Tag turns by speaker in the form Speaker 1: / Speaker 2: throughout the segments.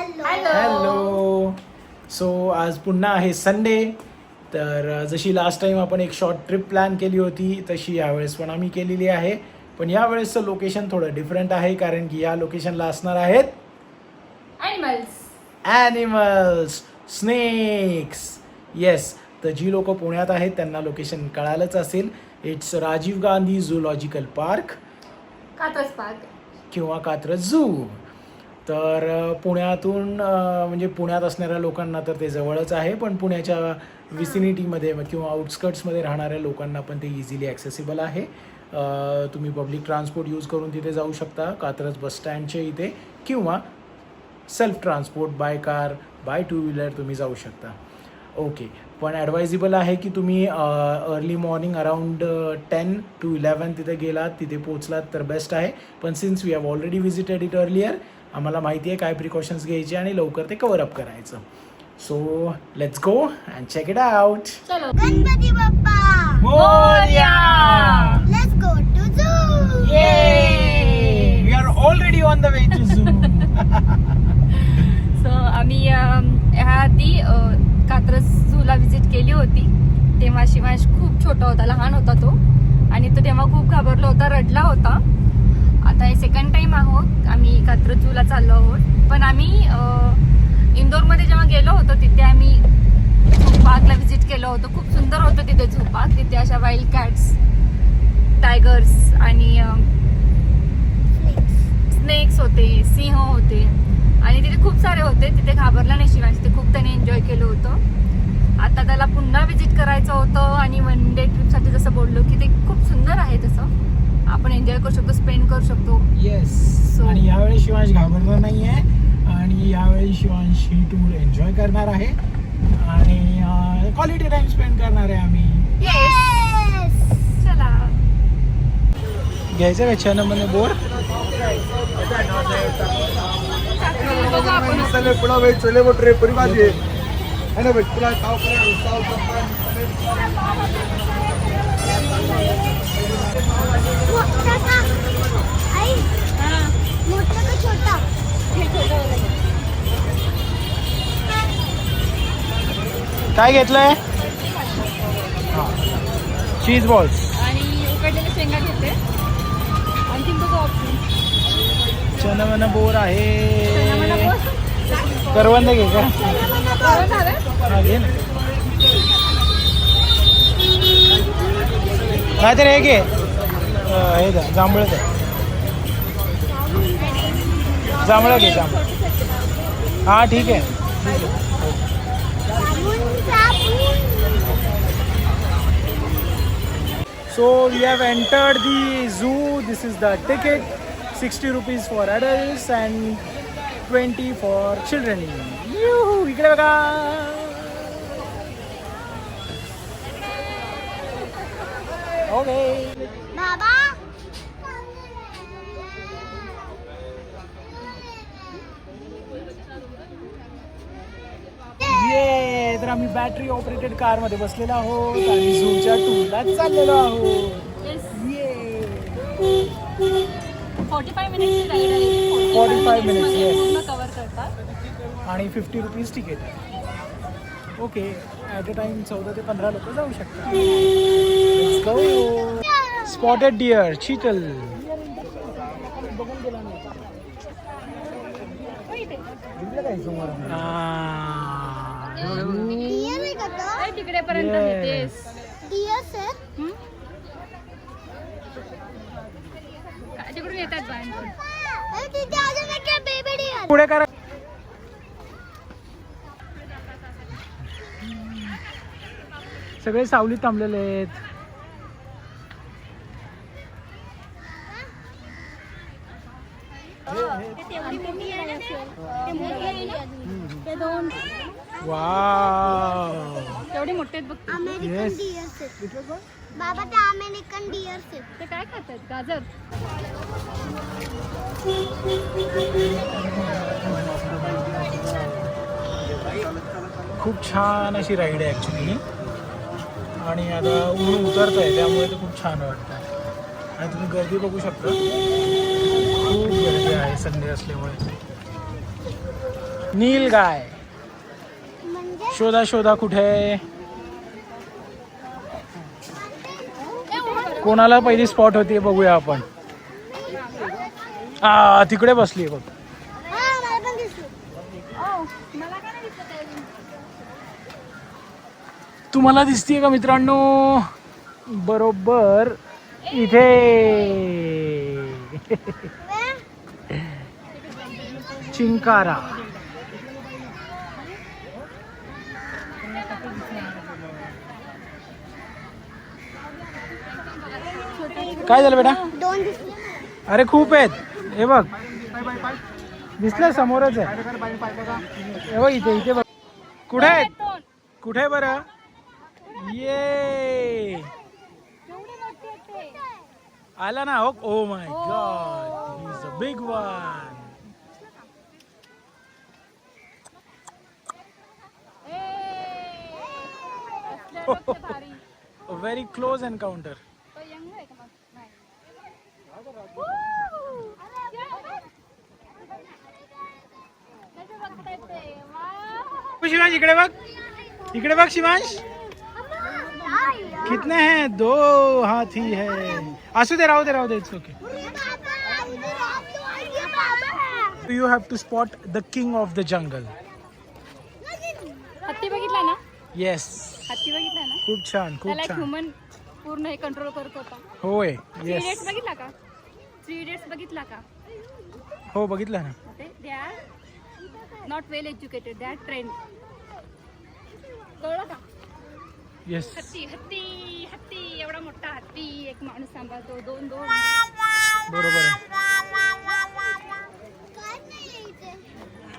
Speaker 1: Hello. So आज पुन्हा आहे संडे. तर जशी लास्ट टाइम आपण एक शॉर्ट ट्रिप प्लॅन केली होती तशी यावेळेस पण आम्ही केलेली आहे. पण यावेळेसचं लोकेशन थोडं डिफरंट आहे कारण की या लोकेशनला असणार आहेत ॲनिमल्स, स्नेक्स. येस, तर जी लोक पुण्यात आहेत त्यांना लोकेशन कळालंच असेल. It's Rajiv Gandhi zoological park,
Speaker 2: Katraj park
Speaker 1: किंवा कात्रज झू. तर पुण्यातून म्हणजे पुण्यात असणाऱ्या लोकांना तर ते जवळच आहे, पण पुण्याच्या विसिनिटीमध्ये किंवा आउटस्कट्समध्ये राहणाऱ्या लोकांना पण ते इझिली ॲक्सेसिबल आहे. तुम्ही पब्लिक ट्रान्सपोर्ट यूज करून तिथे जाऊ शकता, कात्रज बसस्टँडच्या इथे, किंवा self transport by car, by two wheeler तुम्ही जाऊ शकता. ओके, पण ॲडवायझेबल आहे की तुम्ही अर्ली मॉर्निंग अराउंड 10 to 11 तिथे गेलात, तिथे पोचलात तर बेस्ट आहे. पण since we have already visited it earlier, आम्हाला माहिती आहे काय प्रिकॉशन्स घ्यायचे आणि लवकर ते कवर अप करायचं. So let's go and check it out.
Speaker 2: चलो.
Speaker 3: Ganpati Bappa
Speaker 1: Morya.
Speaker 3: Let's go to zoo.
Speaker 1: We are already on the way to zoo.
Speaker 2: So आम्ही ह्या आधी कात्रज झूला व्हिजिट केली होती. तेव्हा शिवांश खूप छोटा होता, लहान होता तो, आणि तो तेव्हा खूप घाबरला होता, रडला होता. आता हे सेकंड टाइम आहोत आम्ही कात्रज झूला चाललो आहोत. पण आम्ही इंदोरमध्ये जेव्हा गेलो होतो तिथे आम्ही झू पार्कला व्हिजिट केलं होतं. खूप सुंदर होतं तिथे झू पार्क. तिथे अशा वाईल्ड कॅट्स, टायगर्स आणि स्नेक्स होते, सिंह होते, आणि तिथे खूप सारे होते. तिथे घाबरला नाही शिवांश, ते खूप त्याने एन्जॉय केलं होतं. आता त्याला पुन्हा व्हिजिट करायचं होतं आणि वन डे ट्रिपसाठी जसं बोललो की ते खूप सुंदर आहे, तसं आपण एन्जॉय करू शकतो, स्पेंड करू शकतो.
Speaker 1: येस. आणि यावेळी शिवांश घाबरणार नाही आहे आणि यावेळी शिवांश ही टूर एन्जॉय करणार आहे आणि क्वालिटी टाइम स्पेंड करणार आहे आम्ही.
Speaker 2: चला.
Speaker 1: घ्यायचं का छान म्हणे बोर.
Speaker 4: पुढा भाई चले वो ट्रे पूरी बात ये है ना भाई. पुरा खाओ
Speaker 3: आई मोठा का छोटा.
Speaker 1: काय घेतलंय. चीज बॉल्स
Speaker 2: आणि उकडलेले शेंगा घेते. आणखीन बघू ऑप्शन.
Speaker 1: चनमन बोर आहे. करवंद घे का. हा, घे ना. नाहीतर हे घे, हे द्या जांभळं द्या. जांभळं घे, जांभळं. हां ठीक आहे. So we have entered the zoo. This is the ticket. 60 rupees for adults and 20 for children. Yoo-hoo! इकडे बघा. Okay.
Speaker 3: बाबा
Speaker 1: ये तर आम्ही बॅटरी ऑपरेटेड कार मध्ये बसलेलो आहोत आणि झूच्या टूरला चाललेलो आहोत. ये
Speaker 2: 45 मिनिट्सची राईड आहे.
Speaker 1: 45 minutes, yes.
Speaker 2: पूर्ण कव्हर करतात.
Speaker 1: आणि 50 रुपीज तिकीट आहे. ओके, ॲट अ टाइम 14 ते 15 लोक जाऊ शकतात. स्पॉटेड डिअर, चीतल.
Speaker 3: डियर आहे का तो.
Speaker 2: काय तिकडे पर्यंत
Speaker 1: Yes.
Speaker 2: नेतेस.
Speaker 3: डियर सर
Speaker 2: तिकडून येतात बाहेर.
Speaker 3: तिथे अजून एक बेबी डियर.
Speaker 1: पुढे करा. सगळे सावलीत थांबलेले आहेत. वाव.
Speaker 2: तेवढे मोठे आहेत बघ ते.
Speaker 3: American
Speaker 1: Yes.
Speaker 3: डियर बाबा ते अमेरिकन डियर
Speaker 2: ते काय खातात. गाजर.
Speaker 1: खूप छान अशी राईड आहे ॲक्च्युली. आणि आता ऊन उतरत आहे त्यामुळे ते खूप छान वाटतं. आणि तुम्ही गर्दी बघू शकता, खूप गर्दी आहे संडे असल्यामुळे. नील गाय.
Speaker 3: म्हणजे
Speaker 1: शोधा शोधा कुठे. कोणाला पहिली स्पॉट होती बघूया आपण. तिकडे बसली बघ.
Speaker 3: हा मला पण दिसली.
Speaker 1: तुम्हाला दिसतीये का मित्रांनो. बरोबर इथे. चिंकारा. काय झालं बेटा.
Speaker 3: 2 दिसले.
Speaker 1: अरे खूप आहेत. हे बघ दिसलं समोरच आहे. हे बघ इथे इथे बघ. कुठे आहेत कुठे बरं. ये आला ना. Oh my God he is a big one. Very close encounter. Shivansh इकडे बघ. इकडे बघ शिवांश. कितने हैं. 2 हाथी है. असू दे राहू दे it's okay. You have to spot the king of the jungle.
Speaker 2: हत्ती बघितला ना.
Speaker 1: येस
Speaker 2: हत्ती बघितला ना.
Speaker 1: खूप छान खूप
Speaker 2: त्याला
Speaker 1: छान.
Speaker 2: ह्युमन पूर्ण हे कंट्रोल करत होता.
Speaker 1: होय
Speaker 2: 3
Speaker 1: येस.
Speaker 2: इडियट्स बघितला का. 3 इडियट्स बघितला का.
Speaker 1: हो बघितलं ना.
Speaker 2: They are not well educated. They are trend. कळलं का.
Speaker 1: येस
Speaker 2: हत्ती हत्ती हत्ती एवढा मोठा हत्ती. एक माणूस सांभाळतो. 2
Speaker 1: बरोबर आहे.
Speaker 3: काय नाही इथे.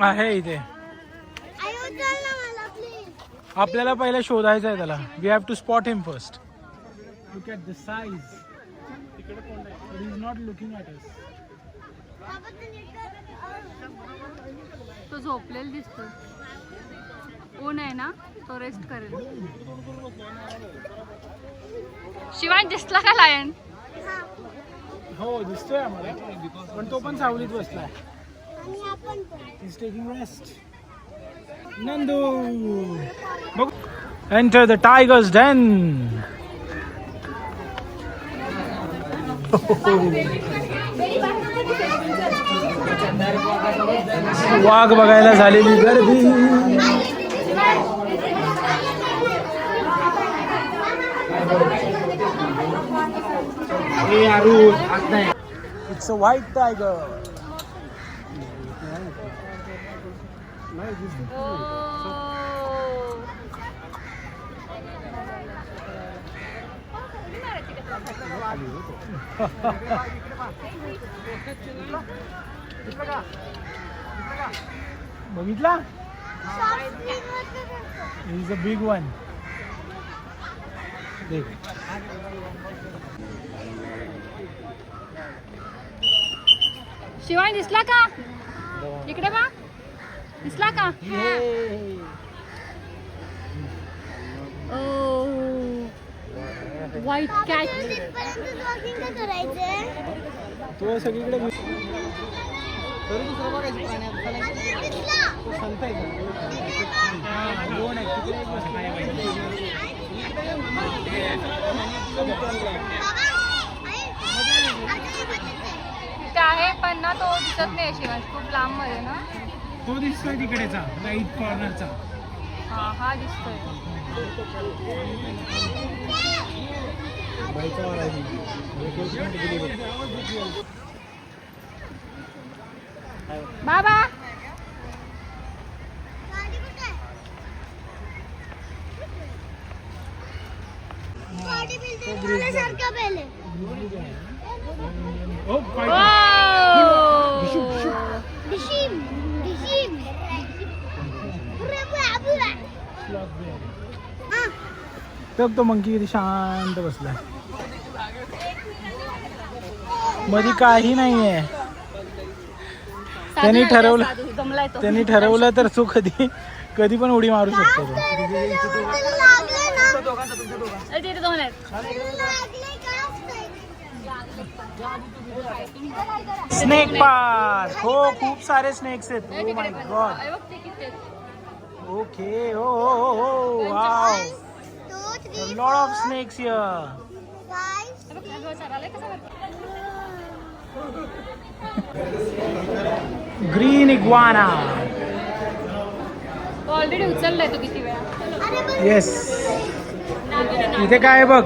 Speaker 1: आहे इथे.
Speaker 3: आयो चल ना मला प्लीज.
Speaker 1: आपल्याला पहिला शोधायचं आहे त्याला. We have to spot him first. Look at the size. He is not looking at us.
Speaker 3: बाबा तू नीट कर.
Speaker 2: तो झोपलेला दिसतो. ऊन आहे ना तो रेस्ट करेल. शिवाय दिसला का लायन.
Speaker 1: हो दिसतोय आम्हाला पण तो पण सावलीत बसलाय.
Speaker 3: आणि आपण पण.
Speaker 1: Is taking rest. नंदू बघ. Enter the tiger's den. वाघ बघायला झालेली गर्दी. It's a white tiger. बघितला. Is a big one.
Speaker 2: शिवाय दिसला का. इकडे बा. दिसला का. White cat.
Speaker 3: तिथपर्यंत वॉकिंग का करायचंय.
Speaker 1: तो सगळीकडे
Speaker 2: तिथे आहे पण ना तो दिसत नाही. शिवाय खूप लांब मध्ये ना.
Speaker 1: तो दिसतोय तिकडेचा राईट कॉर्नरचा.
Speaker 2: हा दिसतोय. बाबा
Speaker 3: सारखं पहिले. डिशीम डिशीम.
Speaker 1: बघ तो मंकी किती शांत बसलाय. मध्ये काही नाहीये. त्यांनी ठरवलं तर तो कधी पण उडी मारू शकतो.
Speaker 2: तिथे 2 आहेत.
Speaker 1: Snake park. हो खूप सारे स्नेक्स आहेत. Oh my God.
Speaker 2: हे बघ ते किती आहेत.
Speaker 1: ओके. हो हो हो. Wow.
Speaker 3: 2, 3,
Speaker 1: lot of snakes here.
Speaker 3: 5.
Speaker 2: हे बघ, सगळं चाललंय कसं करतो.
Speaker 1: Green iguana.
Speaker 2: ऑलरेडी उचललाय तो किती वेळा.
Speaker 3: अरे बघ.
Speaker 1: येस. इथे काय आहे बघ.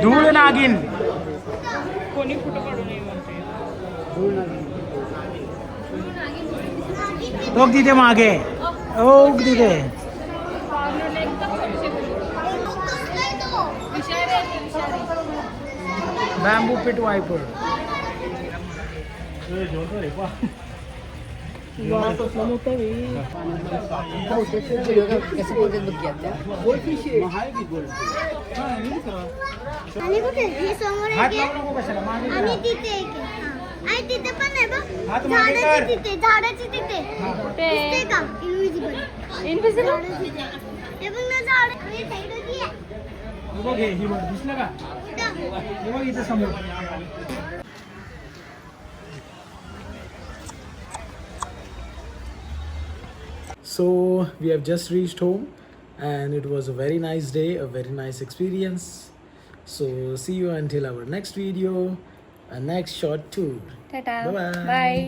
Speaker 1: धूळ नागिन.
Speaker 2: कोणी फोटो काढू नये म्हणते.
Speaker 1: बघ तिथे मागे. हो तिथे.
Speaker 3: कसलाय तो?
Speaker 1: बॅम्बू पिट वायपर.
Speaker 3: आणि कुठे हे समोर एक
Speaker 1: हात
Speaker 3: आहे
Speaker 1: लावू नको कशाला मागे
Speaker 3: आणि
Speaker 1: करा.
Speaker 3: तिथे एक आहे. हा. आणि तिथे पण आहे बघ.
Speaker 1: हात मागे कर.
Speaker 3: झाडाची तिथे दिसते का इनविजिबल.
Speaker 2: इनविजिबल.
Speaker 3: ते बघ ना झाड. आणि साईड होती आहे.
Speaker 1: हे बघ हे बघ दिसलं का.
Speaker 3: कुठं?
Speaker 1: हे बघ इथे समोर. So we have just reached home and it was a very nice day, a very nice experience. So see you until our next video, a next short tour.
Speaker 2: Tata.
Speaker 1: Bye-bye.
Speaker 2: Bye.